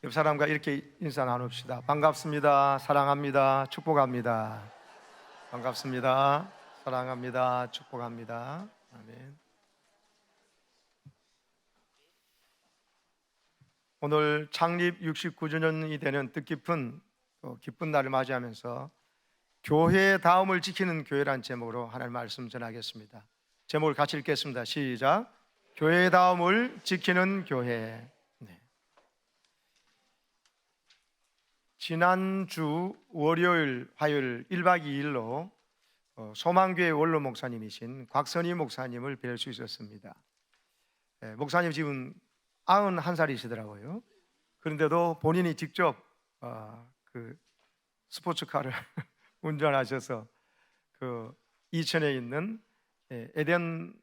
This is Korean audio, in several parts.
옆 사람과 이렇게 인사 나눕시다. 반갑습니다. 사랑합니다. 축복합니다. 반갑습니다. 사랑합니다. 축복합니다. 아멘. 오늘 창립 69주년이 되는 뜻깊은 기쁜 날을 맞이하면서 교회의 다음을 지키는 교회란 제목으로 하나님 말씀 전하겠습니다. 제목을 같이 읽겠습니다. 시작. 교회의 다음을 지키는 교회. 네. 지난주 월요일, 화요일 1박 2일로 소망교회 원로 목사님이신 곽선희 목사님을 뵐 수 있었습니다. 목사님 지금 91살이시더라고요. 그런데도 본인이 직접 그 스포츠카를 운전하셔서 그 이천에 있는 에덴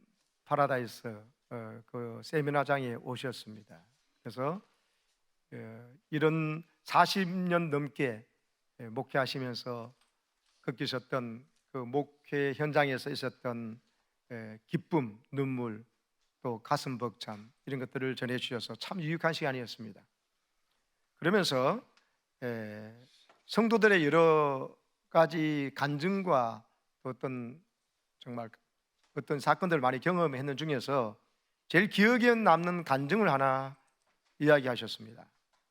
파라다이스 그 세미나장에 오셨습니다. 그래서 이런 40년 넘게 목회하시면서 겪으셨던 그 목회 현장에서 있었던 기쁨, 눈물, 또 가슴 벅참 이런 것들을 전해주셔서 참 유익한 시간이었습니다. 그러면서 성도들의 여러 가지 간증과 어떤 정말 어떤 사건들을 많이 경험했는 중에서 제일 기억에 남는 간증을 하나 이야기하셨습니다.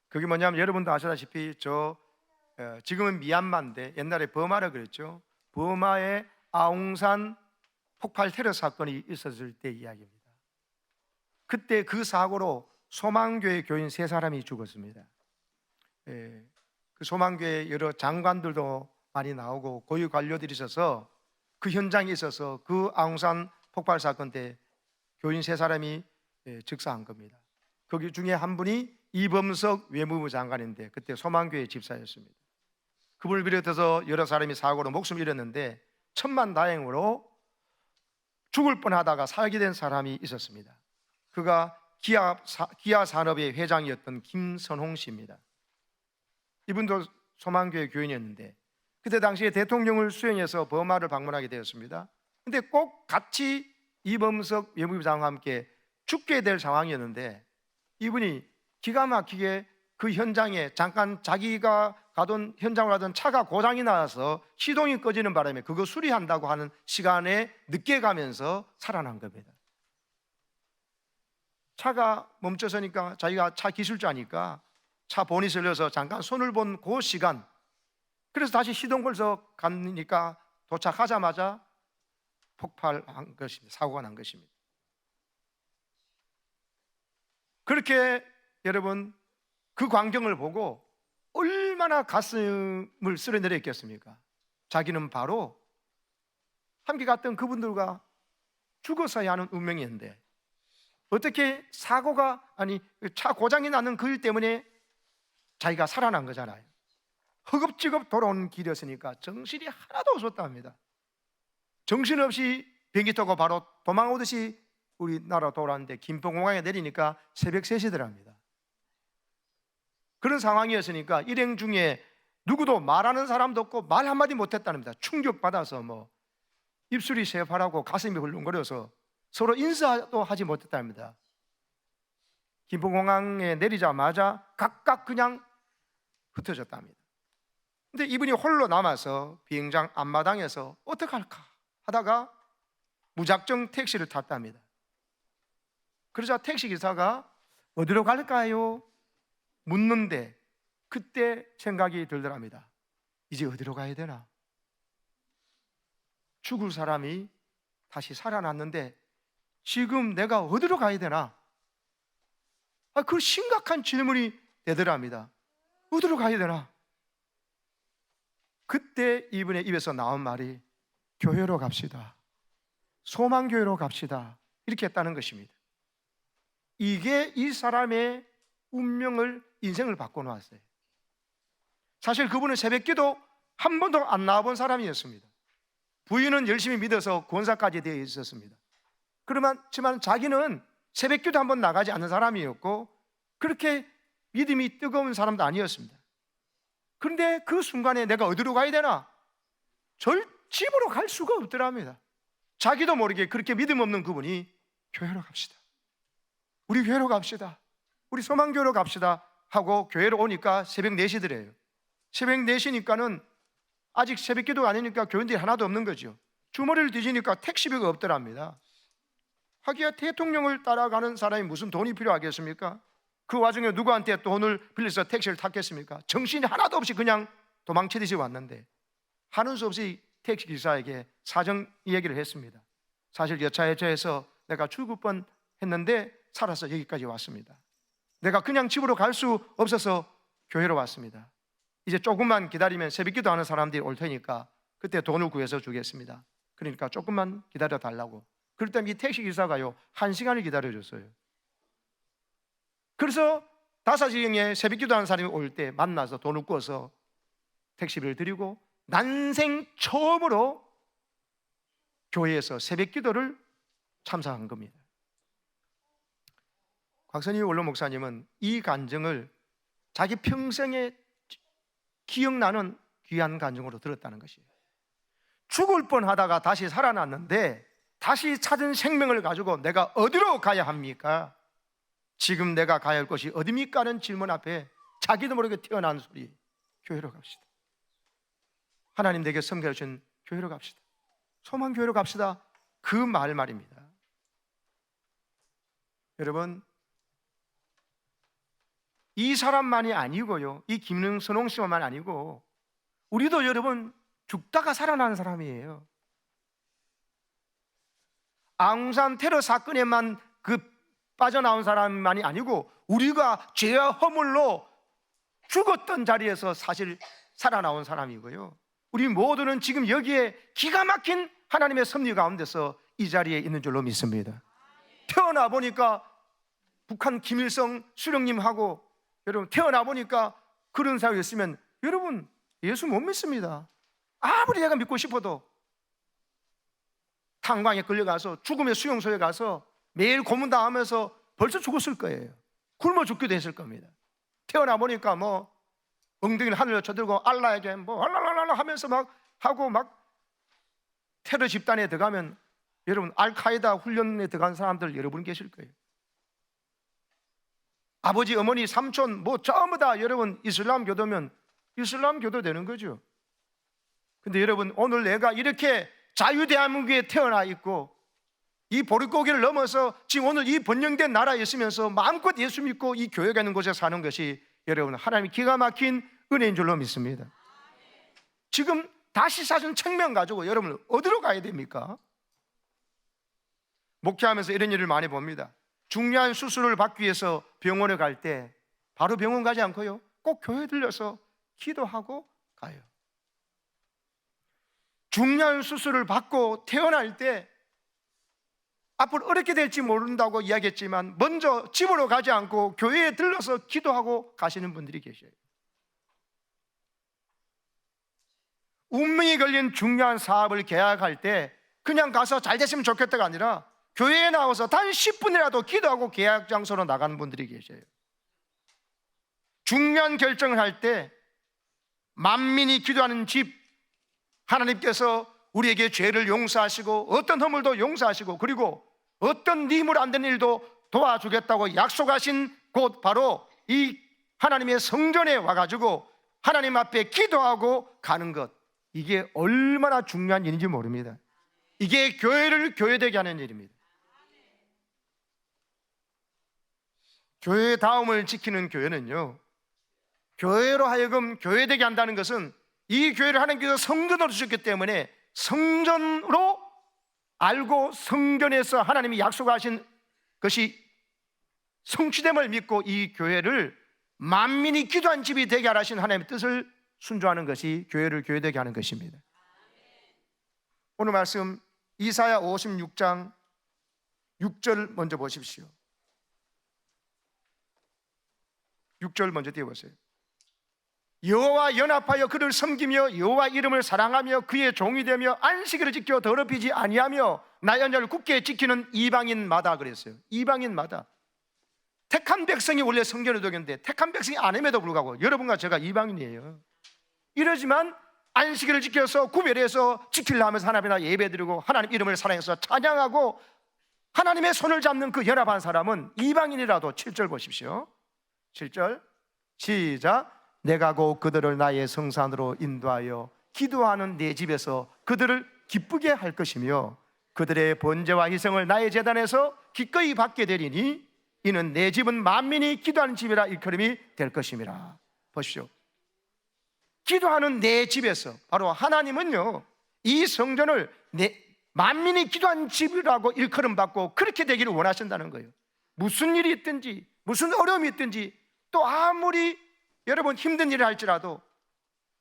그게 뭐냐면 여러분도 아시다시피 지금은 미얀마인데 옛날에 버마라 그랬죠. 버마의 아웅산 폭발 테러 사건이 있었을 때 이야기입니다. 그때 그 사고로 소망교회 교인 3사람이 죽었습니다. 그 소망교회 여러 장관들도 많이 나오고 고위 관료들이 있어서 그 현장에 있어서 그 아웅산 폭발 사건 때 교인 3사람이 즉사한 겁니다. 거기 중에 한 분이 이범석 외무부 장관인데 그때 소망교회 집사였습니다. 그분을 비롯해서 여러 사람이 사고로 목숨을 잃었는데 천만다행으로 죽을 뻔하다가 살게 된 사람이 있었습니다. 그가 기아 산업의 회장이었던 김선홍 씨입니다. 이분도 소망교회 교인이었는데 그때 당시에 대통령을 수행해서 버마를 방문하게 되었습니다. 근데 꼭 같이 이범석 외무부 장관과 함께 죽게 될 상황이었는데 이분이 기가 막히게 그 현장에 잠깐 자기가 가던 현장을 가던 차가 고장이 나서 시동이 꺼지는 바람에 그거 수리한다고 하는 시간에 늦게 가면서 살아난 겁니다. 차가 멈춰서니까 자기가 차 기술자니까 차 보닛을 열어서 잠깐 손을 본 그 시간, 그래서 다시 시동 걸어서 가니까 도착하자마자 폭발한 것입니다. 사고가 난 것입니다. 그렇게 여러분 그 광경을 보고 얼마나 가슴을 쓸어내렸겠습니까? 자기는 바로 함께 갔던 그분들과 죽었어야 하는 운명이었는데 어떻게 차 고장이 나는 그 일 때문에 자기가 살아난 거잖아요. 허겁지겁 돌아오는 길이었으니까 정신이 하나도 없었다 합니다. 정신없이 비행기 타고 바로 도망오듯이 우리나라 돌아왔는데 김포공항에 내리니까 새벽 3시더랍니다. 그런 상황이었으니까 일행 중에 누구도 말하는 사람도 없고 말 한마디 못했답니다. 충격받아서 입술이 새파랗고 가슴이 훌렁거려서 서로 인사도 하지 못했답니다. 김포공항에 내리자마자 각각 그냥 흩어졌답니다. 근데 이분이 홀로 남아서 비행장 앞마당에서 어떡할까 하다가 무작정 택시를 탔답니다. 그러자 택시기사가 어디로 갈까요? 묻는데 그때 생각이 들더랍니다. 이제 어디로 가야 되나? 죽을 사람이 다시 살아났는데 지금 내가 어디로 가야 되나? 그 심각한 질문이 되더랍니다. 어디로 가야 되나? 그때 이분의 입에서 나온 말이 교회로 갑시다. 소망교회로 갑시다. 이렇게 했다는 것입니다. 이게 이 사람의 운명을, 인생을 바꿔놓았어요. 사실 그분은 새벽기도 한 번도 안 나와본 사람이었습니다. 부인은 열심히 믿어서 권사까지 되어 있었습니다. 그렇지만 자기는 새벽기도 한 번 나가지 않는 사람이었고 그렇게 믿음이 뜨거운 사람도 아니었습니다. 그런데 그 순간에 내가 어디로 가야 되나? 집으로 갈 수가 없더랍니다. 자기도 모르게 그렇게 믿음 없는 그분이 교회로 갑시다. 우리 교회로 갑시다. 우리 소망교회로 갑시다 하고 교회로 오니까 새벽 4시더래요. 새벽 4시니까는 아직 새벽 기도가 아니니까 교인들이 하나도 없는 거죠. 주머니를 뒤지니까 택시비가 없더랍니다. 하기야 대통령을 따라가는 사람이 무슨 돈이 필요하겠습니까? 그 와중에 누구한테 돈을 빌려서 택시를 탔겠습니까? 정신이 하나도 없이 그냥 도망치듯이 왔는데 하는 수 없이 택시기사에게 사정 얘기를 했습니다. 사실 여차에 저해서 내가 죽을 뻔 했는데 살아서 여기까지 왔습니다. 내가 그냥 집으로 갈 수 없어서 교회로 왔습니다. 이제 조금만 기다리면 새벽기도 하는 사람들이 올 테니까 그때 돈을 구해서 주겠습니다. 그러니까 조금만 기다려 달라고. 그럴 때 이 택시기사가요 1시간을 기다려줬어요. 그래서 5시경에 새벽기도 하는 사람이 올 때 만나서 돈을 구워서 택시비를 드리고 난생 처음으로 교회에서 새벽기도를 참석한 겁니다. 곽선희 원로 목사님은 이 간증을 자기 평생에 기억나는 귀한 간증으로 들었다는 것이에요. 죽을 뻔하다가 다시 살아났는데 다시 찾은 생명을 가지고 내가 어디로 가야 합니까? 지금 내가 가야 할 곳이 어디입니까? 하는 질문 앞에 자기도 모르게 튀어나온 소리, 교회로 갑시다. 하나님 내게 섬겨주신 교회로 갑시다. 소망교회로 갑시다. 그 말입니다. 여러분, 이 사람만이 아니고요, 이 김선홍 씨만 아니고 우리도 여러분 죽다가 살아나는 사람이에요. 아웅산 테러 사건에만 빠져나온 사람만이 아니고 우리가 죄와 허물로 죽었던 자리에서 사실 살아나온 사람이고요, 우리 모두는 지금 여기에 기가 막힌 하나님의 섭리 가운데서 이 자리에 있는 줄로 믿습니다. 태어나 보니까 북한 김일성 수령님하고 여러분 태어나 보니까 그런 사람이 있으면 여러분 예수 못 믿습니다. 아무리 내가 믿고 싶어도 탄광에 끌려가서 죽음의 수용소에 가서 매일 고문당하면서 벌써 죽었을 거예요. 굶어 죽기도 했을 겁니다. 태어나 보니까 뭐 엉덩이를 하늘로 쳐들고 알라에게 뭐 알랄랄라 하면서 막 하고 막 테러 집단에 들어가면 여러분 알카에다 훈련에 들어간 사람들 여러분 계실 거예요. 아버지, 어머니, 삼촌 뭐 전부 다 여러분 이슬람 교도면 이슬람 교도 되는 거죠. 근데 여러분 오늘 내가 이렇게 자유대한민국에 태어나 있고 이 보릿고개를 넘어서 지금 오늘 이 번영된 나라에 있으면서 마음껏 예수 믿고 이 교회가 있는 곳에 사는 것이 여러분 하나님이 기가 막힌 은혜인 줄로 믿습니다. 지금 다시 사준 책명 가지고 여러분 어디로 가야 됩니까? 목회하면서 이런 일을 많이 봅니다. 중요한 수술을 받기 위해서 병원에 갈 때 바로 병원 가지 않고요, 꼭 교회 들려서 기도하고 가요. 중요한 수술을 받고 태어날 때 앞으로 어떻게 될지 모른다고 이야기했지만 먼저 집으로 가지 않고 교회에 들러서 기도하고 가시는 분들이 계셔요. 운명이 걸린 중요한 사업을 계약할 때 그냥 가서 잘 됐으면 좋겠다가 아니라 교회에 나와서 단 10분이라도 기도하고 계약 장소로 나가는 분들이 계셔요. 중요한 결정을 할 때 만민이 기도하는 집, 하나님께서 우리에게 죄를 용서하시고 어떤 허물도 용서하시고 그리고 어떤 네 힘으로 안 되는 일도 도와주겠다고 약속하신 곳 바로 이 하나님의 성전에 와가지고 하나님 앞에 기도하고 가는 것, 이게 얼마나 중요한 일인지 모릅니다. 이게 교회를 교회되게 하는 일입니다. 교회다움을 지키는 교회는요, 교회로 하여금 교회되게 한다는 것은 이 교회를 하나님께서 성전으로 주셨기 때문에 성전으로 알고 성전에서 하나님이 약속하신 것이 성취됨을 믿고 이 교회를 만민이 기도한 집이 되게 하신 하나님의 뜻을 순종하는 것이 교회를 교회되게 하는 것입니다. 오늘 말씀 이사야 56장 6절 먼저 보십시오. 6절 먼저 띄워보세요. 여호와 연합하여 그를 섬기며 여호와 이름을 사랑하며 그의 종이 되며 안식일을 지켜 더럽히지 아니하며 나의 언약을 굳게 지키는 이방인마다 그랬어요. 이방인마다. 택한 백성이 원래 성전을 도겼는데 택한 백성이 아님에도 불구하고 여러분과 제가 이방인이에요. 이러지만 안식일을 지켜서 구별해서 지키려 하면서 하나님이나 예배드리고 하나님 이름을 사랑해서 찬양하고 하나님의 손을 잡는 그 연합한 사람은 이방인이라도 7절 보십시오. 7절 시작. 내가 곧 그들을 나의 성산으로 인도하여 기도하는 내 집에서 그들을 기쁘게 할 것이며 그들의 번제와 희생을 나의 제단에서 기꺼이 받게 되리니 이는 내 집은 만민이 기도하는 집이라 일컬음이 될 것임이라. 보십시오. 기도하는 내 집에서, 바로 하나님은요, 이 성전을 만민이 기도하는 집이라고 일컬음 받고 그렇게 되기를 원하신다는 거예요. 무슨 일이 있든지, 무슨 어려움이 있든지, 또 아무리 여러분 힘든 일을 할지라도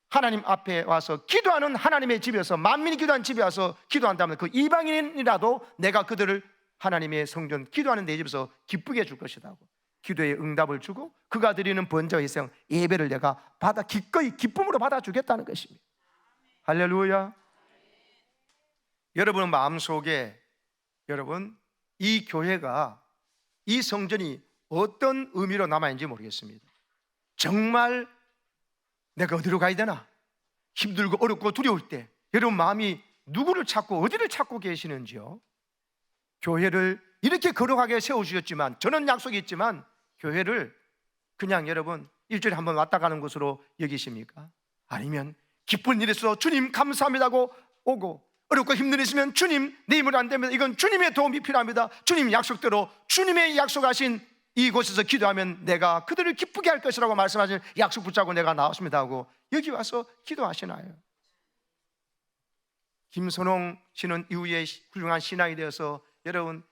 하나님 앞에 와서 기도하는 하나님의 집에서, 만민이 기도하는 집에 와서 기도한다면 그 이방인이라도 내가 그들을 하나님의 성전, 기도하는 내 집에서 기쁘게 해줄 것이라고, 기도에 응답을 주고 그가 드리는 번제와 희생, 예배를 내가 기꺼이 기쁨으로 받아주겠다는 것입니다. 할렐루야. 여러분 마음속에, 여러분 이 교회가, 이 성전이 어떤 의미로 남아있는지 모르겠습니다. 정말 내가 어디로 가야 되나, 힘들고 어렵고 두려울 때 여러분 마음이 누구를 찾고 어디를 찾고 계시는지요? 교회를 이렇게 거룩하게 세워주셨지만, 저는 약속이 있지만 교회를 그냥 여러분 일주일에 한 번 왔다 가는 곳으로 여기십니까? 아니면 기쁜 일에서 주님 감사합니다고 오고, 어렵고 힘든 일 있으면 주님 내 힘으로 안 됩니다, 이건 주님의 도움이 필요합니다, 주님 약속대로 주님의 약속하신 이곳에서 기도하면 내가 그들을 기쁘게 할 것이라고 말씀하신 약속 붙잡고 내가 나왔습니다 하고 여기 와서 기도하시나요? 김선홍 씨는 이후에 훌륭한 신앙이 되어서 여러분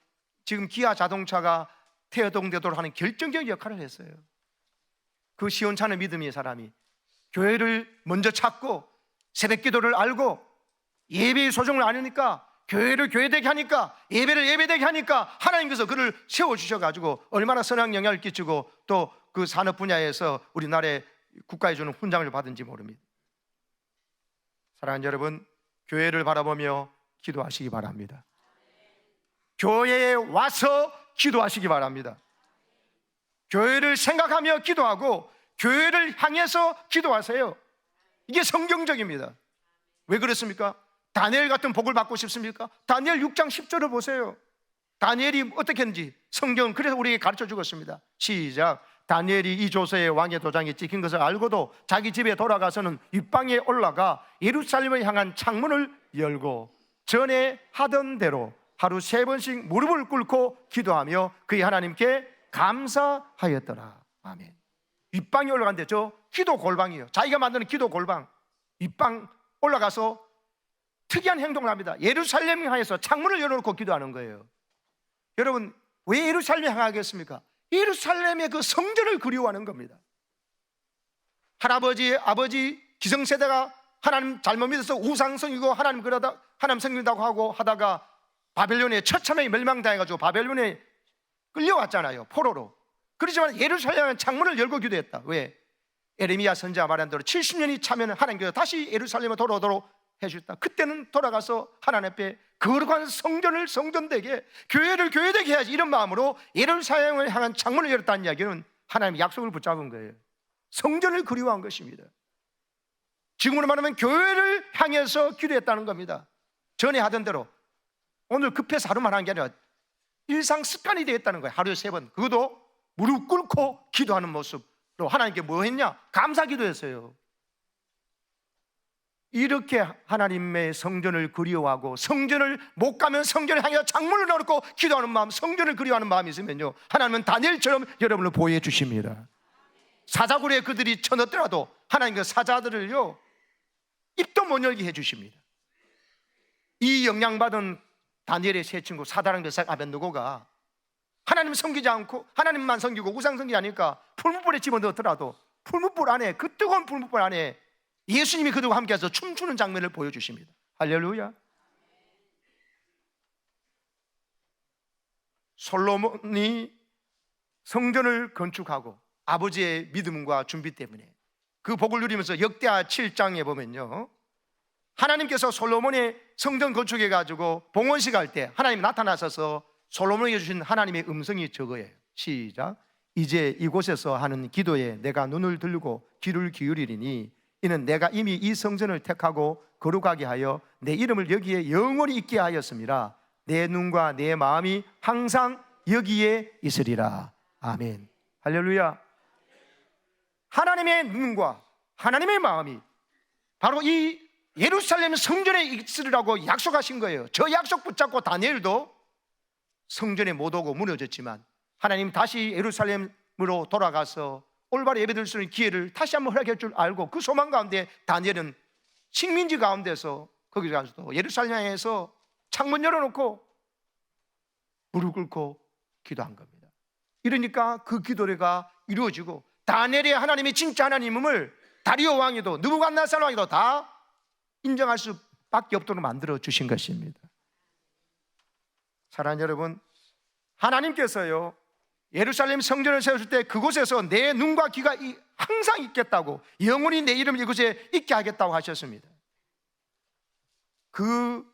지금 기아 자동차가 태어동되도록 하는 결정적인 역할을 했어요. 그 시원찮은 믿음의 사람이 교회를 먼저 찾고 새벽 기도를 알고 예배의 소중을 아니까 교회를 교회되게 하니까, 예배를 예배되게 하니까 하나님께서 그를 세워주셔가지고 얼마나 선한 영향을 끼치고 또 그 산업 분야에서 우리나라에 국가에 주는 훈장을 받은지 모릅니다. 사랑하는 여러분, 교회를 바라보며 기도하시기 바랍니다. 교회에 와서 기도하시기 바랍니다. 교회를 생각하며 기도하고 교회를 향해서 기도하세요. 이게 성경적입니다. 왜 그렇습니까? 다니엘 같은 복을 받고 싶습니까? 다니엘 6장 10절을 보세요. 다니엘이 어떻게 했는지 성경은 그래서 우리에게 가르쳐 주었습니다. 시작. 다니엘이 이 조서에 왕의 도장이 찍힌 것을 알고도 자기 집에 돌아가서는 윗방에 올라가 예루살렘을 향한 창문을 열고 전에 하던 대로 하루 3번씩 무릎을 꿇고 기도하며 그의 하나님께 감사하였더라. 아멘. 윗방에 올라간대. 저 기도 골방이에요. 자기가 만드는 기도 골방. 윗방 올라가서 특이한 행동을 합니다. 예루살렘을 향해서 창문을 열어놓고 기도하는 거예요. 여러분 왜 예루살렘을 향하겠습니까? 예루살렘의 그 성전을 그리워하는 겁니다. 할아버지, 아버지 기성세대가 하나님 잘못 믿어서 우상성이고 하나님 그러다 하나님 섬긴다고 하고 하다가 바벨론에 처참하게 멸망당해가지고 바벨론에 끌려왔잖아요, 포로로. 그렇지만 예루살렘은 창문을 열고 기도했다. 왜? 에레미야 선지자 말한 대로 70년이 차면 하나님께서 다시 예루살렘에 돌아오도록 해주셨다. 그때는 돌아가서 하나님 앞에 거룩한 성전을 성전되게, 교회를 교회되게 해야지, 이런 마음으로 예루살렘을 향한 창문을 열었다는 이야기는 하나님의 약속을 붙잡은 거예요. 성전을 그리워한 것입니다. 지금으로 말하면 교회를 향해서 기도했다는 겁니다. 전에 하던 대로 오늘 급해서 하루만 한 게 아니라 일상 습관이 되었다는 거예요. 하루에 3번, 그것도 무릎 꿇고 기도하는 모습으로 하나님께 뭐 했냐? 감사 기도했어요. 이렇게 하나님의 성전을 그리워하고 성전을 못 가면 성전을 향해 창문을 열고 기도하는 마음, 성전을 그리워하는 마음이 있으면요, 하나님은 다니엘처럼 여러분을 보호해 주십니다. 사자굴에 그들이 쳐넣더라도 하나님께서 사자들을요 입도 못 열게 해 주십니다. 이 영향받은 다니엘의 세 친구 사드락 메삭 아벳느고가 하나님 섬기지 않고 하나님만 섬기고 우상 섬기지 않으니까 풀무불에 집어넣더라도 풀무불 안에, 그 뜨거운 풀무불 안에 예수님이 그들과 함께해서 춤추는 장면을 보여주십니다. 할렐루야. 솔로몬이 성전을 건축하고 아버지의 믿음과 준비 때문에 그 복을 누리면서 역대하 7장에 보면요, 하나님께서 솔로몬의 성전 건축해 가지고 봉헌식 할 때 하나님이 나타나셔서 솔로몬에게 주신 하나님의 음성이 저거예요. 시작. 이제 이곳에서 하는 기도에 내가 눈을 들고 귀를 기울이리니 이는 내가 이미 이 성전을 택하고 거룩하게 하여 내 이름을 여기에 영원히 있게 하였습니다. 내 눈과 내 마음이 항상 여기에 있으리라. 아멘. 할렐루야. 하나님의 눈과 하나님의 마음이 바로 이 예루살렘 성전에 있으리라고 약속하신 거예요. 저 약속 붙잡고 다니엘도 성전에 못 오고 무너졌지만 하나님 다시 예루살렘으로 돌아가서 올바로 예배드릴 수 있는 기회를 다시 한번 허락해 줄 알고 그 소망 가운데 다니엘은 식민지 가운데서 거기 가서도 예루살렘에서 창문 열어놓고 무릎 꿇고 기도한 겁니다. 이러니까 그 기도가 이루어지고 다니엘이 하나님이 진짜 하나님임을 다리오 왕이도 느부갓네살 왕이도 다 인정할 수밖에 없도록 만들어 주신 것입니다. 사랑하는 여러분, 하나님께서요 예루살렘 성전을 세우실 때 그곳에서 내 눈과 귀가 항상 있겠다고, 영원히 내 이름을 이곳에 있게 하겠다고 하셨습니다. 그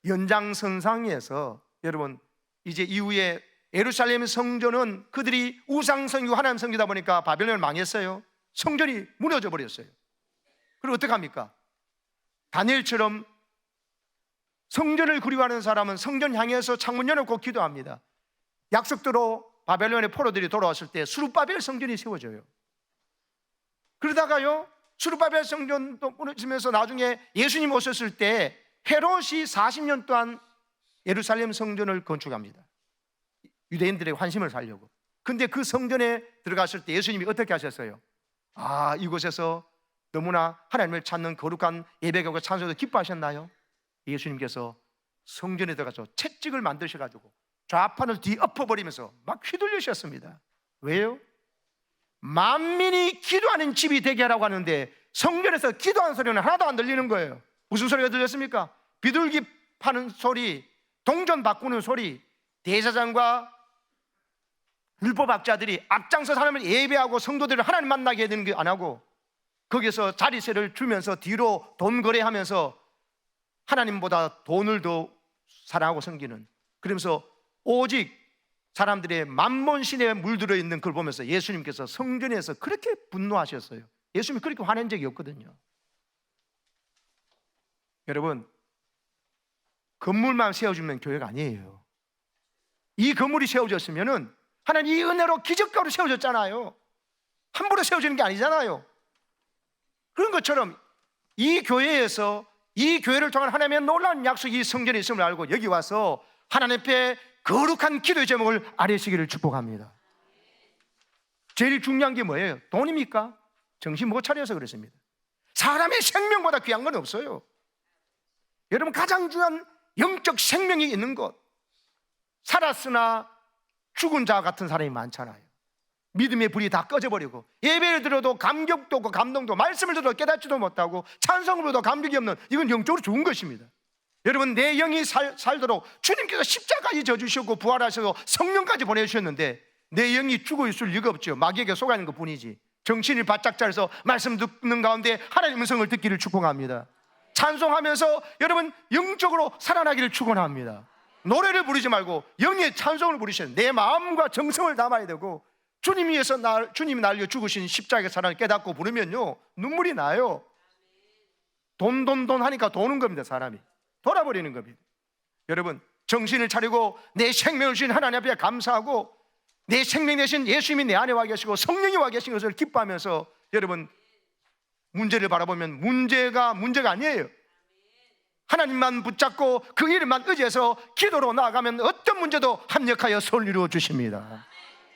연장선상에서 여러분 이제 이후에 예루살렘 성전은 그들이 우상성이고 하나님 성이다 보니까 바벨론을 망했어요. 성전이 무너져 버렸어요. 그리고 어떡합니까? 다니엘처럼 성전을 그리워하는 사람은 성전 향해서 창문 열어놓고 기도합니다. 약속대로 바벨론의 포로들이 돌아왔을 때 수르바벨 성전이 세워져요. 그러다가요 수르바벨 성전도 무너지면서 나중에 예수님 오셨을 때 헤롯이 40년 동안 예루살렘 성전을 건축합니다. 유대인들의 환심을 살려고. 근데 그 성전에 들어갔을 때 예수님이 어떻게 하셨어요? 이곳에서 너무나 하나님을 찾는 거룩한 예배가 찬송도 기뻐하셨나요? 예수님께서 성전에 들어가서 채찍을 만드셔가지고 좌판을 뒤엎어버리면서 막 휘둘리셨습니다. 왜요? 만민이 기도하는 집이 되게 하라고 하는데 성전에서 기도하는 소리는 하나도 안 들리는 거예요. 무슨 소리가 들렸습니까? 비둘기 파는 소리, 동전 바꾸는 소리, 대제사장과 율법학자들이 앞장서 사람을 예배하고 성도들을 하나님 만나게 해야 되는 게 안 하고 거기서 자리세를 주면서 뒤로 돈 거래하면서 하나님보다 돈을 더 사랑하고 섬기는, 그러면서 오직 사람들의 만몬신에 물들어 있는 걸 보면서 예수님께서 성전에서 그렇게 분노하셨어요. 예수님이 그렇게 화낸 적이 없거든요. 여러분, 건물만 세워주면 교회가 아니에요. 이 건물이 세워졌으면은 하나님 이 은혜로 기적적으로 세워졌잖아요. 함부로 세워지는 게 아니잖아요. 그런 것처럼 이 교회에서 이 교회를 통한 하나님의 놀라운 약속이 이 성전에 있음을 알고 여기 와서 하나님 앞에 거룩한 기도의 제목을 아뢰시기를 축복합니다. 제일 중요한 게 뭐예요? 돈입니까? 정신 못 차려서 그렇습니다. 사람의 생명보다 귀한 건 없어요. 여러분, 가장 중요한 영적 생명이 있는 것, 살았으나 죽은 자 같은 사람이 많잖아요. 믿음의 불이 다 꺼져버리고 예배를 들어도 감격도 없고 감동도, 말씀을 들어도 깨닫지도 못하고 찬송을 불러도 감격이 없는, 이건 영적으로 죽은 것입니다. 여러분, 내 영이 살도록 주님께서 십자가까지 져주셨고 부활하셔서 성령까지 보내주셨는데 내 영이 죽어 있을 리가 없죠. 마귀에게 속아 있는 것뿐이지. 정신이 바짝 차려서 말씀 듣는 가운데 하나님의 음성을 듣기를 축복합니다. 찬송하면서 여러분 영적으로 살아나기를 축원합니다. 노래를 부르지 말고 영의 찬송을 부르셔야 내 마음과 정성을 담아야 되고, 주님 위해서 주님이 날려 죽으신 십자가의 사랑을 깨닫고 부르면요 눈물이 나요. 돈 하니까 도는 겁니다. 사람이 돌아버리는 겁니다. 여러분, 정신을 차리고 내 생명을 주신 하나님 앞에 감사하고 내 생명 대신 예수님이 내 안에 와 계시고 성령이 와 계신 것을 기뻐하면서 여러분 문제를 바라보면 문제가 아니에요. 하나님만 붙잡고 그 이름만 의지해서 기도로 나아가면 어떤 문제도 합력하여 손을 이루어 주십니다.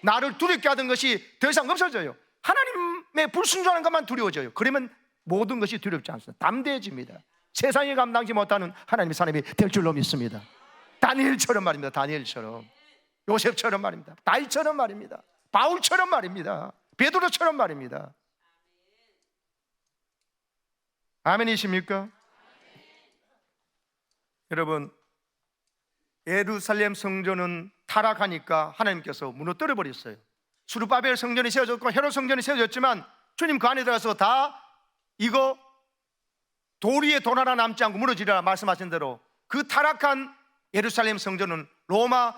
나를 두렵게 하던 것이 더 이상 없어져요. 하나님의 불순종하는 것만 두려워져요. 그러면 모든 것이 두렵지 않습니다. 담대해집니다. 세상이 감당하지 못하는 하나님의 사람이 될 줄로 믿습니다. 다니엘처럼 말입니다. 다니엘처럼, 요셉처럼 말입니다. 다윗처럼 말입니다. 바울처럼 말입니다. 베드로처럼 말입니다. 아멘이십니까? 여러분, 예루살렘 성전은 타락하니까 하나님께서 무너뜨려 버렸어요. 수르바벨 성전이 세워졌고 헤롯 성전이 세워졌지만 주님 그 안에 들어가서 다 이거 돌 위에 돌 하나 남지 않고 무너지리라 말씀하신 대로 그 타락한 예루살렘 성전은 로마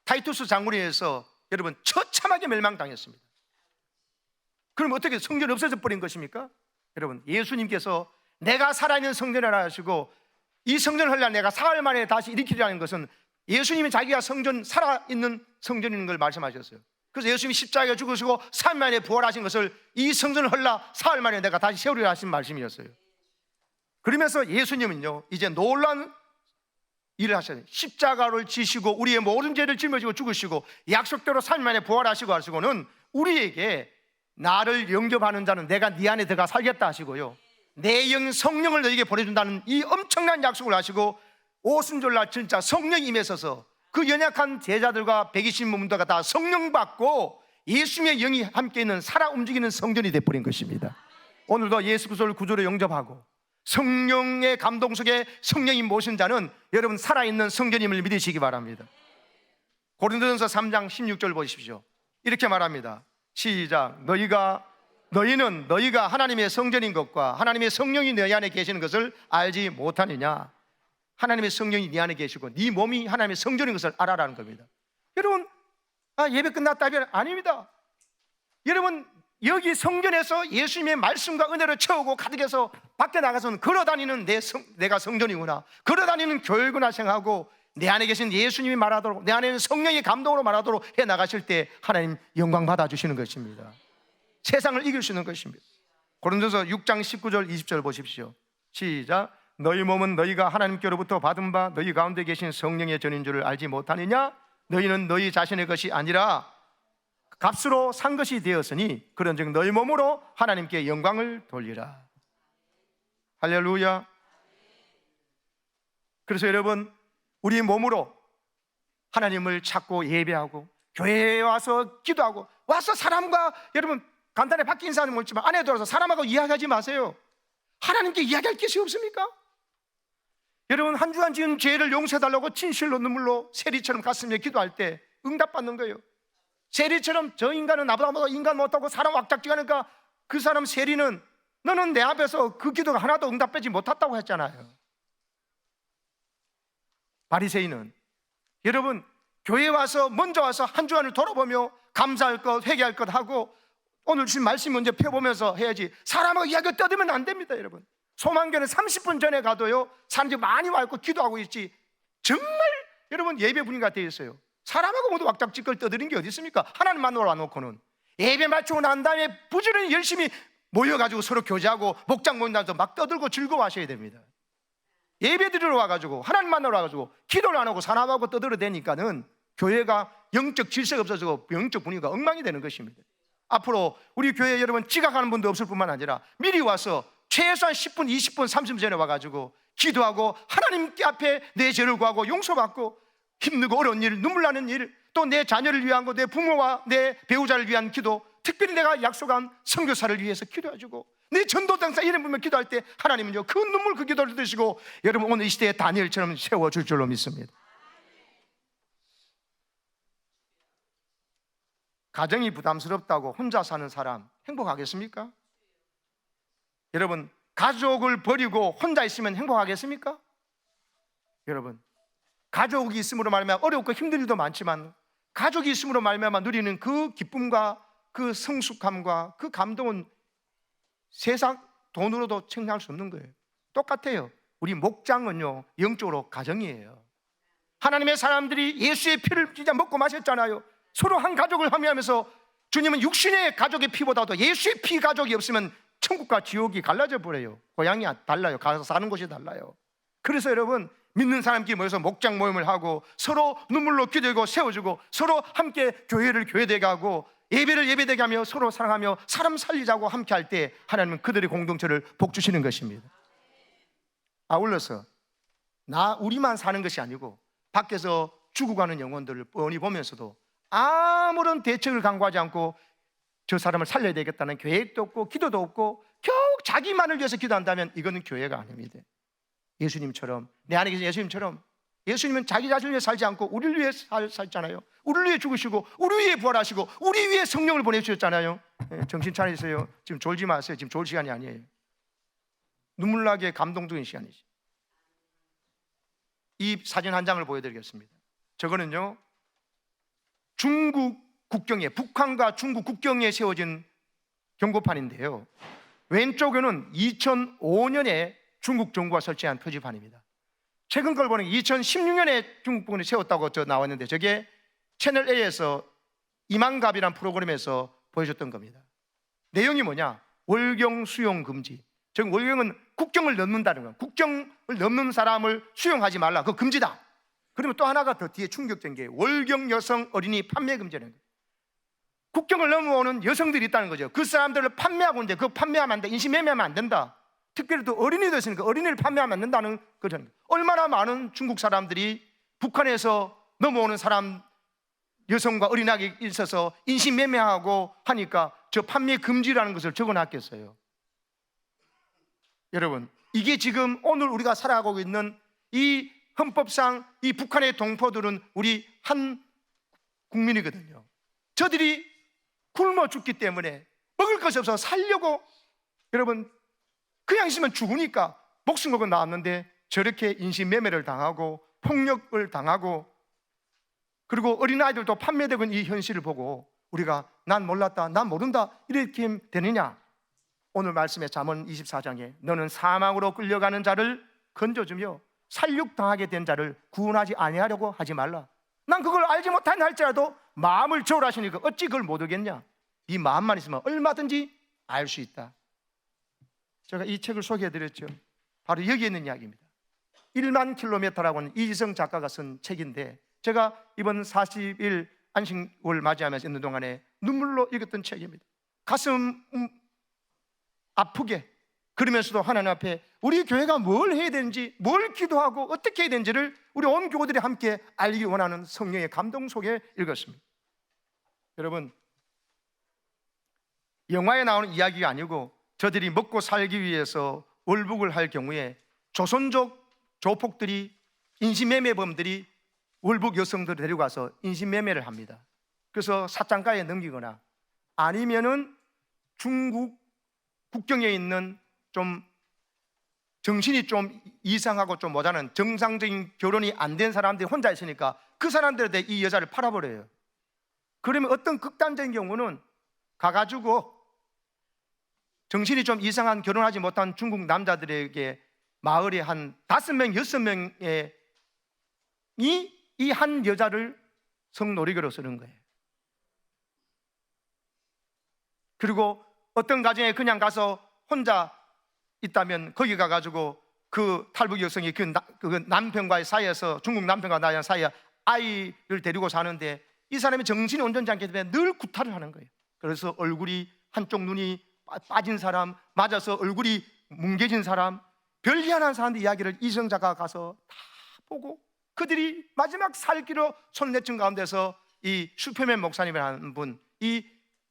타이투스 장군에 의해서 여러분 처참하게 멸망당했습니다. 그럼 어떻게 성전이 없어져 버린 것입니까? 여러분, 예수님께서 내가 살아있는 성전이라 하시고 이 성전을 헐려 내가 사흘 만에 다시 일으키리라는 것은 예수님이 자기가 성전, 살아있는 성전인 걸 말씀하셨어요. 그래서 예수님이 십자가에 죽으시고 3일 만에 부활하신 것을 이 성전을 헐라 사흘 만에 내가 다시 세우리라 하신 말씀이었어요. 그러면서 예수님은요 이제 놀라운 일을 하셨어요. 십자가를 지시고 우리의 모든 죄를 짊어지고 죽으시고 약속대로 3일 만에 부활하시고 하시고는 우리에게 나를 영접하는 자는 내가 네 안에 들어가 살겠다 하시고요, 내 영 성령을 너에게 보내준다는 이 엄청난 약속을 하시고 오순절날 진짜 성령이 임해서서 그 연약한 제자들과 120문도가 다 성령 받고 예수님의 영이 함께 있는 살아 움직이는 성전이 되어버린 것입니다. 오늘도 예수 그리스도를 구주로 영접하고 성령의 감동 속에 성령이 모신 자는 여러분 살아있는 성전임을 믿으시기 바랍니다. 고린도전서 3장 16절 보십시오. 이렇게 말합니다. 시작. 너희는 너희가 하나님의 성전인 것과 하나님의 성령이 너희 안에 계시는 것을 알지 못하느냐. 하나님의 성령이 네 안에 계시고 네 몸이 하나님의 성전인 것을 알아라는 겁니다. 여러분 예배 끝났다 하면 아닙니다. 여러분 여기 성전에서 예수님의 말씀과 은혜를 채우고 가득해서 밖에 나가서는 걸어다니는 내가 성전이구나, 걸어다니는 교회구나 생각하고 내 안에 계신 예수님이 말하도록, 내 안에 있는 성령의 감동으로 말하도록 해 나가실 때 하나님 영광 받아주시는 것입니다. 세상을 이길 수 있는 것입니다. 고린도서 6장 19절 20절 보십시오. 시작. 너희 몸은 너희가 하나님께로부터 받은 바 너희 가운데 계신 성령의 전인 줄을 알지 못하느냐. 너희는 너희 자신의 것이 아니라 값으로 산 것이 되었으니 그런즉 너희 몸으로 하나님께 영광을 돌리라. 할렐루야. 그래서 여러분 우리 몸으로 하나님을 찾고 예배하고 교회에 와서 기도하고 와서 사람과 여러분 간단히 밖에 인사하는 거 있지만 안에 들어와서 사람하고 이야기하지 마세요. 하나님께 이야기할 것이 없습니까? 여러분 한 주간 지은 죄를 용서해달라고 진실로 눈물로 세리처럼 가슴에 기도할 때 응답받는 거예요. 세리처럼 저 인간은 나보다 인간 못하고 사람 왁작지가니까 그 사람 세리는 너는 내 앞에서 그 기도가 하나도 응답되지 못했다고 했잖아요. 바리새인은 여러분 교회에 와서 먼저 와서 한 주간을 돌아보며 감사할 것 회개할 것 하고 오늘 주신 말씀 먼저 펴보면서 해야지 사람하고 이야기 떠들면 안 됩니다. 여러분 소망교는 30분 전에 가도요 사람들이 많이 와 있고 기도하고 있지 정말 여러분 예배 분위기가 되어 있어요. 사람하고 모두 왁작지껄 떠드는 게 어디 있습니까? 하나님 만나러 와놓고는 예배 마치고 난 다음에 부지런히 열심히 모여가지고 서로 교제하고 목장 모임나서 막 떠들고 즐거워하셔야 됩니다. 예배 드리러 와가지고 하나님 만나러 와가지고 기도를 안 하고 사람하고 떠들어대니까는 교회가 영적 질서가 없어지고 영적 분위기가 엉망이 되는 것입니다. 앞으로 우리 교회에 여러분 지각하는 분도 없을 뿐만 아니라 미리 와서 최소한 10분, 20분, 30분 전에 와가지고 기도하고 하나님께 앞에 내 죄를 구하고 용서받고 힘들고 어려운 일, 눈물 나는 일, 또 내 자녀를 위한 거, 내 부모와 내 배우자를 위한 기도, 특별히 내가 약속한 선교사를 위해서 기도해주고 내 전도당사 이름 부르며 기도할 때 하나님은요 그 눈물 그 기도를 드시고 여러분 오늘 이 시대에 다니엘처럼 세워줄 줄로 믿습니다. 가정이 부담스럽다고 혼자 사는 사람 행복하겠습니까? 여러분 가족을 버리고 혼자 있으면 행복하겠습니까? 여러분 가족이 있음으로 말미암아 어렵고 힘든 일도 많지만 가족이 있음으로 말미암아 누리는 그 기쁨과 그 성숙함과 그 감동은 세상 돈으로도 측량할 수 없는 거예요. 똑같아요. 우리 목장은요 영적으로 가정이에요. 하나님의 사람들이 예수의 피를 진짜 먹고 마셨잖아요. 서로 한 가족을 함께하면서 주님은 육신의 가족의 피보다도 예수의 피 가족이 없으면 천국과 지옥이 갈라져 버려요. 고향이 달라요. 가서 사는 곳이 달라요. 그래서 여러분 믿는 사람끼리 모여서 목장 모임을 하고 서로 눈물로 기도하고 세워주고 서로 함께 교회를 교회되게 하고 예배를 예배되게 하며 서로 사랑하며 사람 살리자고 함께 할 때 하나님은 그들의 공동체를 복주시는 것입니다. 아울러서 우리만 사는 것이 아니고 밖에서 죽어가는 영혼들을 뻔히 보면서도 아무런 대책을 강구하지 않고 저 사람을 살려야 되겠다는 계획도 없고 기도도 없고 겨우 자기만을 위해서 기도한다면 이거는 교회가 아닙니다. 예수님처럼 내 안에 계신 예수님처럼 예수님은 자기 자신을 위해 살지 않고 우리를 위해 살잖아요. 우리를 위해 죽으시고 우리 위해 부활하시고 우리 위해 성령을 보내주셨잖아요. 정신 차리세요. 지금 졸지 마세요. 지금 졸 시간이 아니에요. 눈물 나게 감동적인 시간이지. 이 사진 한 장을 보여드리겠습니다. 저거는요 중국 국경에 북한과 중국 국경에 세워진 경고판인데요 왼쪽에는 2005년에 중국 정부가 설치한 표지판입니다. 최근 걸 보니 2016년에 중국 부근에 세웠다고 나왔는데 저게 채널 A에서 이만갑이라는 프로그램에서 보여줬던 겁니다. 내용이 뭐냐? 월경 수용 금지. 즉 월경은 국경을 넘는다는 거예요. 국경을 넘는 사람을 수용하지 말라. 그거 금지다. 그러면 또 하나가 더 뒤에 충격적인 게 월경 여성 어린이 판매 금지라는 거예요. 국경을 넘어오는 여성들이 있다는 거죠. 그 사람들을 판매하고 있는데 그거 판매하면 안 돼. 인신매매하면 안 된다. 특별히 또 어린이도 있으니까 어린이를 판매하면 안 된다는 그런 거예요. 얼마나 많은 중국 사람들이 북한에서 넘어오는 사람 여성과 어린아이가 있어서 인신매매하고 하니까 저 판매 금지라는 것을 적어놨겠어요. 여러분, 이게 지금 오늘 우리가 살아가고 있는 이 헌법상 이 북한의 동포들은 우리 한 국민이거든요. 저들이 굶어 죽기 때문에 먹을 것이 없어서 살려고, 여러분 그냥 있으면 죽으니까 목숨 걸고 나왔는데 저렇게 인신매매를 당하고 폭력을 당하고, 그리고 어린아이들도 판매되고 있는 이 현실을 보고 우리가 난 몰랐다, 난 모른다 이렇게 되느냐? 오늘 말씀의 잠언 24장에 너는 사망으로 끌려가는 자를 건져주며 살육당하게 된 자를 구원하지 아니하려고 하지 말라. 난 그걸 알지 못하는 할지라도 마음을 저울하시니까 어찌 그걸 못 알겠냐? 이 마음만 있으면 얼마든지 알 수 있다. 제가 이 책을 소개해드렸죠. 바로 여기에 있는 이야기입니다. 1만 킬로미터라고 하는 이지성 작가가 쓴 책인데, 제가 이번 40일 안식을 맞이하면서 있는 동안에 눈물로 읽었던 책입니다. 가슴 아프게, 그러면서도 하나님 앞에 우리 교회가 뭘 해야 되는지, 뭘 기도하고 어떻게 해야 되는지를 우리 온 교우들이 함께 알기 원하는 성령의 감동 속에 읽었습니다. 여러분, 영화에 나오는 이야기가 아니고 저들이 먹고 살기 위해서 월북을 할 경우에 조선족 조폭들이, 인신매매범들이 월북 여성들을 데려가서 인신매매를 합니다. 그래서 사장가에 넘기거나 아니면은 중국 국경에 있는 좀 정신이 좀 이상하고 좀 모자란 정상적인 결혼이 안 된 사람들이 혼자 있으니까 그 사람들한테 이 여자를 팔아버려요. 그러면 어떤 극단적인 경우는 가가지고 정신이 좀 이상한 결혼하지 못한 중국 남자들에게 마을에 한 5명, 6명의 이 한 여자를 성노리개로 쓰는 거예요. 그리고 어떤 가정에 그냥 가서 혼자 있다면 거기 가가지고 그 탈북 여성이 그 남편과의 사이에서, 중국 남편과 나의 사이에 아이를 데리고 사는데 이 사람이 정신이 온전치 않기 때문에 늘 구타를 하는 거예요. 그래서 얼굴이, 한쪽 눈이 빠진 사람, 맞아서 얼굴이 뭉개진 사람, 별희한한 사람들 이야기를 이성 작가가 가서 다 보고, 그들이 마지막 살기로 손 내친 가운데서 이 슈퍼맨 목사님이라는 분, 이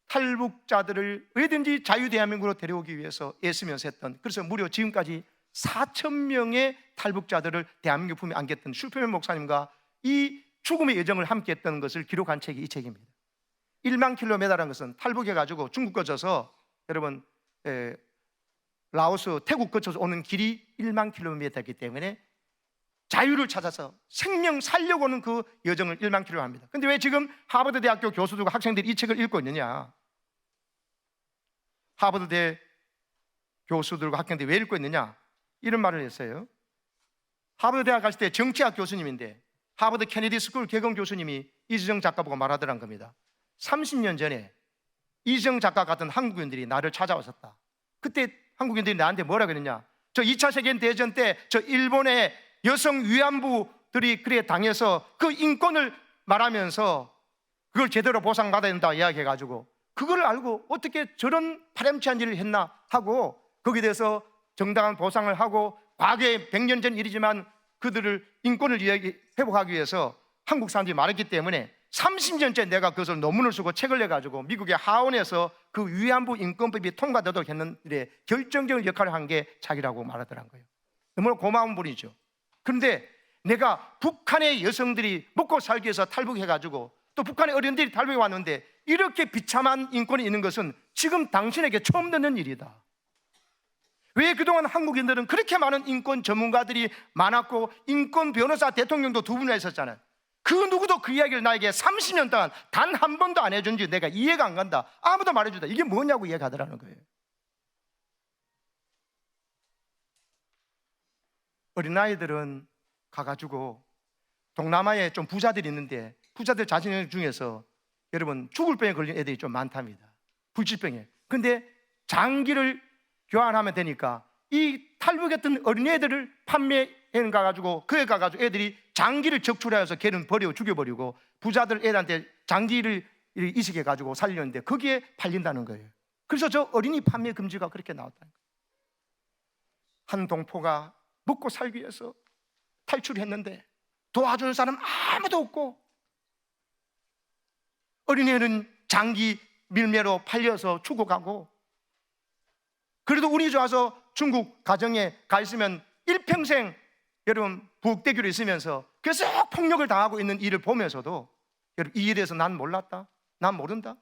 탈북자들을 왜든지 자유대한민국으로 데려오기 위해서 애쓰면서 했던, 그래서 무려 지금까지 4,000명의 탈북자들을 대한민국 품에 안겼던 슈퍼맨 목사님과 이 죽음의 여정을 함께 했던 것을 기록한 책이 이 책입니다. 1만 킬로미터라는 것은 탈북해가지고 중국 거쳐서, 여러분 라오스, 태국 거쳐서 오는 길이 1만 킬로미터이기 때문에 자유를 찾아서 생명 살려고 하는 그 여정을 1만 킬로 합니다. 근데 왜 지금 하버드 대학교 교수들과 학생들이 이 책을 읽고 있느냐? 하버드 대 교수들과 학생들이 왜 읽고 있느냐? 이런 말을 했어요. 하버드 대학 갔을 때 정치학 교수님인데 하버드 케네디 스쿨 개공 교수님이 이지정 작가 보고 말하더란 겁니다. 30년 전에 이지정 작가 같은 한국인들이 나를 찾아왔었다. 그때 한국인들이 나한테 뭐라고 했느냐? 저 2차 세계대전 때 저 일본의 여성 위안부들이 그래 당해서 그 인권을 말하면서 그걸 제대로 보상받아야 된다 이야기해가지고, 그걸 알고 어떻게 저런 파렴치한 일을 했나 하고 거기에 대해서 정당한 보상을 하고, 과거에 100년 전 일이지만 그들을 인권을 회복하기 위해서 한국 사람들이 말했기 때문에 30년째 내가 그것을 논문을 쓰고 책을 내가지고 미국의 하원에서 그 위안부 인권법이 통과되도록 했는데 결정적인 역할을 한 게 자기라고 말하더란 거예요. 너무나 고마운 분이죠. 그런데 내가 북한의 여성들이 먹고 살기 위해서 탈북해가지고 또 북한의 어린들이 탈북해 왔는데 이렇게 비참한 인권이 있는 것은 지금 당신에게 처음 듣는 일이다. 왜 그동안 한국인들은 그렇게 많은 인권 전문가들이 많았고 인권 변호사 대통령도 2분이나 있었잖아요. 그 누구도 그 이야기를 나에게 30년 동안 단 한 번도 안 해준지 내가 이해가 안 간다. 아무도 말해준다. 이게 뭐냐고 이해가더라는 거예요. 어린아이들은 가가지고 동남아에 좀 부자들이 있는데 부자들 자신 중에서 여러분 죽을 병에 걸린 애들이 좀 많답니다. 불치병에. 근데 장기를 교환하면 되니까 이 탈북했던 어린애들을 판매해 가가지고 그에 가가지고 애들이 장기를 적출해서 걔는 버리고 죽여버리고 부자들 애들한테 장기를 이식해 가지고 살렸는데 거기에 팔린다는 거예요. 그래서 저 어린이 판매 금지가 그렇게 나왔다는 거예요. 한 동포가 먹고 살기 위해서 탈출했는데 도와주는 사람 아무도 없고 어린애는 장기 밀매로 팔려서 죽어가고, 그래도 운이 좋아서 중국 가정에 가 있으면 일평생 여러분 부엌대교로 있으면서 계속 폭력을 당하고 있는 일을 보면서도 여러분 이 일에서 난 몰랐다, 난 모른다.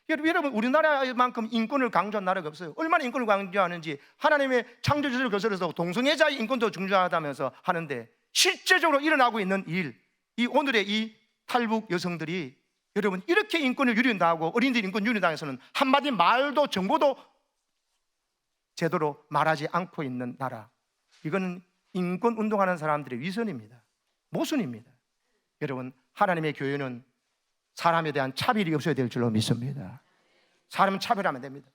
여러분 우리나라만큼 인권을 강조한 나라가 없어요. 얼마나 인권을 강조하는지. 하나님의 창조주를 거슬러서 동성애자의 인권도 중요하다면서 하는데 실제적으로 일어나고 있는 일, 이 오늘의 이 탈북 여성들이 여러분 이렇게 인권을 유린당하고 어린이들 인권 유린당해서는 한마디 말도 정보도 제대로 말하지 않고 있는 나라, 이거는 인권 운동하는 사람들의 위선입니다. 모순입니다. 여러분 하나님의 교회는 사람에 대한 차별이 없어야 될 줄로 믿습니다. 사람은 차별하면 안 됩니다.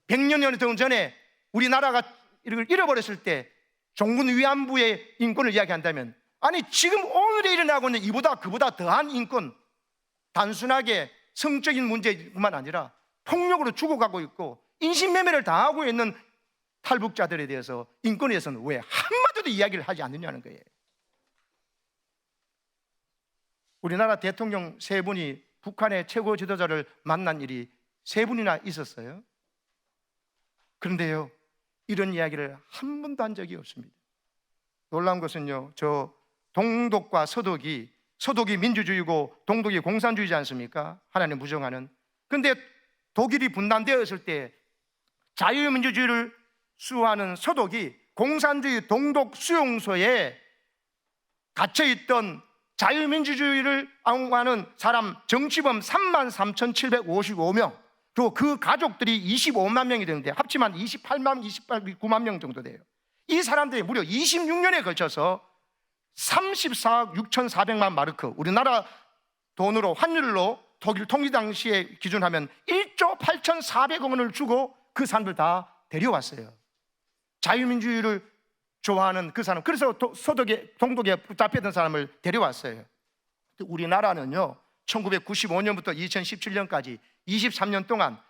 100년 전에 우리나라가 이걸 잃어버렸을 때 종군 위안부의 인권을 이야기한다면, 아니 지금 오늘에 일어나고 있는 이보다 그보다 더한 인권, 단순하게 성적인 문제뿐만 아니라 폭력으로 죽어가고 있고 인신매매를 당하고 있는 탈북자들에 대해서 인권에 대해서는 왜 한마디도 이야기를 하지 않느냐는 거예요. 우리나라 대통령 3분이 북한의 최고 지도자를 만난 일이 3분이나 있었어요. 그런데요, 이런 이야기를 한 번도 한 적이 없습니다. 놀라운 것은요, 저 동독과 서독이 민주주의고 동독이 공산주의지 않습니까? 하나님 부정하는. 근데 독일이 분단되었을 때 자유민주주의를 수호하는 서독이 공산주의 동독 수용소에 갇혀있던 자유민주주의를 옹호하는 사람 정치범 33,755명, 그리고 그 가족들이 25만 명이 되는데 합치면 29만 명 정도 돼요. 이 사람들이 무려 26년에 걸쳐서 34억 6,400만 마르크, 우리나라 돈으로 환율로 독일 통일 당시에 기준하면 1조 8,400억 원을 주고 그 사람들 다 데려왔어요. 자유민주주의를 좋아하는 그 사람, 그래서 동독에 붙잡혔던 사람을 데려왔어요. 우리나라는요 1995년부터 2017년까지 23년 동안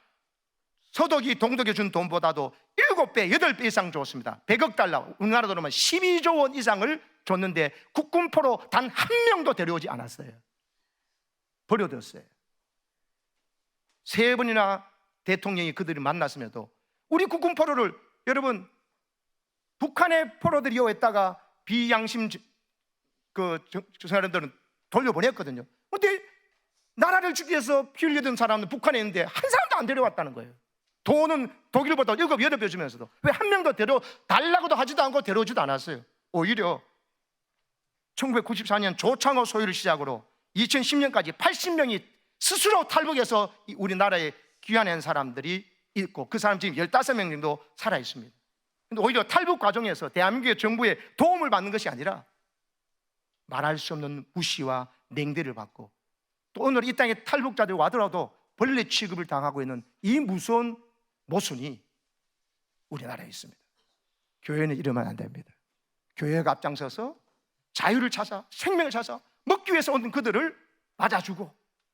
서독이 동독에 준 돈보다도 7배, 8배 이상 줬습니다. 100억 달러, 우리나라 돈으로 12조 원 이상을 줬는데 국군포로 단 한 명도 데려오지 않았어요. 버려뒀어요. 3번이나 대통령이 그들을 만났음에도 우리 국군포로를, 여러분 북한의 포로들이 요했다가 비양심 그 사람들은 돌려보냈거든요. 근데 나라를 지키기 위해서 피 흘리던 사람은 북한에 있는데 한 사람도 안 데려왔다는 거예요. 돈은 독일보다 7, 8배 주면서도 왜 한 명도 데려달라고도 하지도 않고 데려오지도 않았어요. 오히려 1994년 조창호 소유를 시작으로 2010년까지 80명이 스스로 탈북해서 우리나라에 귀환한 사람들이 있고, 그 사람 지금 15명 정도 살아 있습니다. 근데 오히려 탈북 과정에서 대한민국의 정부의 도움을 받는 것이 아니라 말할 수 없는 무시와 냉대를 받고, 또 오늘 이 땅에 탈북자들이 와더라도 벌레 취급을 당하고 있는 이 무서운 모순이 우리나라에 있습니다. 교회는 이러면 안 됩니다. 교회가 앞장서서 자유를 찾아, 생명을 찾아 먹기 위해서 온 그들을 맞아주고,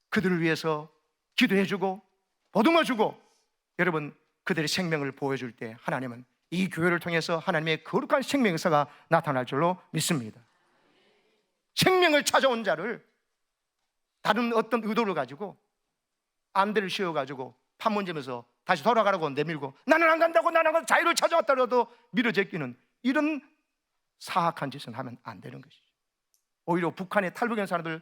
그들을 위해서 기도해주고 보듬어주고, 여러분 그들의 생명을 보여줄 때 하나님은 이 교회를 통해서 하나님의 거룩한 생명 역사가 나타날 줄로 믿습니다. 생명을 찾아온 자를 다른 어떤 의도를 가지고 안대를 씌워가지고 판문점에서 다시 돌아가라고 내밀고, 나는 안 간다고, 나는 안 간다고, 자유를 찾아왔다라도 밀어제끼는 이런 사악한 짓은 하면 안 되는 것이죠. 오히려 북한의 탈북한 사람들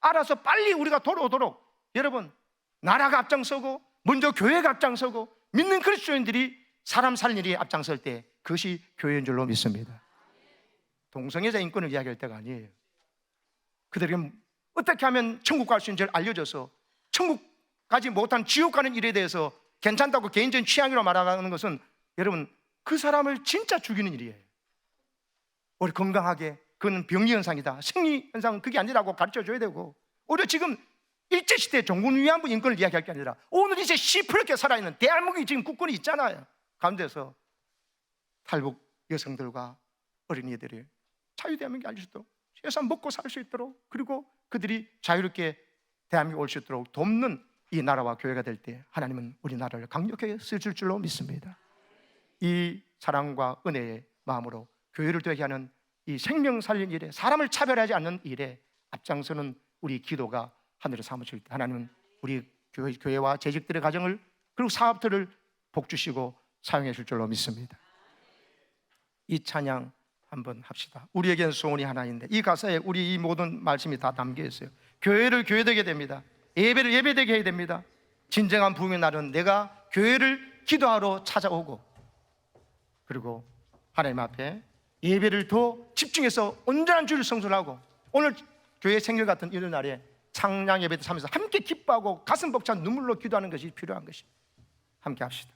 알아서 빨리 우리가 돌아오도록, 여러분 나라가 앞장서고 먼저 교회가 앞장서고 믿는 그리스도인들이 사람 살릴 일이 앞장설 때 그것이 교회인 줄로 믿습니다. 동성애자 인권을 이야기할 때가 아니에요. 그들에게 어떻게 하면 천국 갈 수 있는지를 알려줘서 천국 가지 못한 지옥 가는 일에 대해서 괜찮다고 개인적인 취향으로 말하는 것은, 여러분 그 사람을 진짜 죽이는 일이에요. 우리 건강하게 그건 병리 현상이다, 생리 현상은 그게 아니라고 가르쳐줘야 되고, 오히려 지금 일제시대 종군 위안부 인권을 이야기할 게 아니라 오늘 이제 시퍼렇게 살아있는 대한민국이 지금 국권이 있잖아요. 가운데서 탈북 여성들과 어린이들이 자유대한민국에 알릴 수 있도록, 최소한 먹고 살 수 있도록, 그리고 그들이 자유롭게 대한민국에 올 수 있도록 돕는 이 나라와 교회가 될 때 하나님은 우리나라를 강력하게 쓰실 줄로 믿습니다. 이 사랑과 은혜의 마음으로 교회를 되게 하는 이 생명 살린 일에, 사람을 차별하지 않는 일에 앞장서는 우리 기도가 하늘에 사무칠 때 하나님은 우리 교회와 재직들의 가정을, 그리고 사업들을 복 주시고 사용해 줄 줄로 믿습니다. 이 찬양 한번 합시다. 우리에겐 소원이 하나 있는데, 이 가사에 우리 이 모든 말씀이 다 담겨 있어요. 교회를 교회되게 됩니다. 예배를 예배되게 해야 됩니다. 진정한 부흥의 날은 내가 교회를 기도하러 찾아오고, 그리고 하나님 앞에 예배를 더 집중해서 온전한 주를 성술하고, 오늘 교회 생일 같은 이런 날에 창량 예배도 하면서 함께 기뻐하고 가슴 벅찬 눈물로 기도하는 것이 필요한 것입니다. 함께 합시다.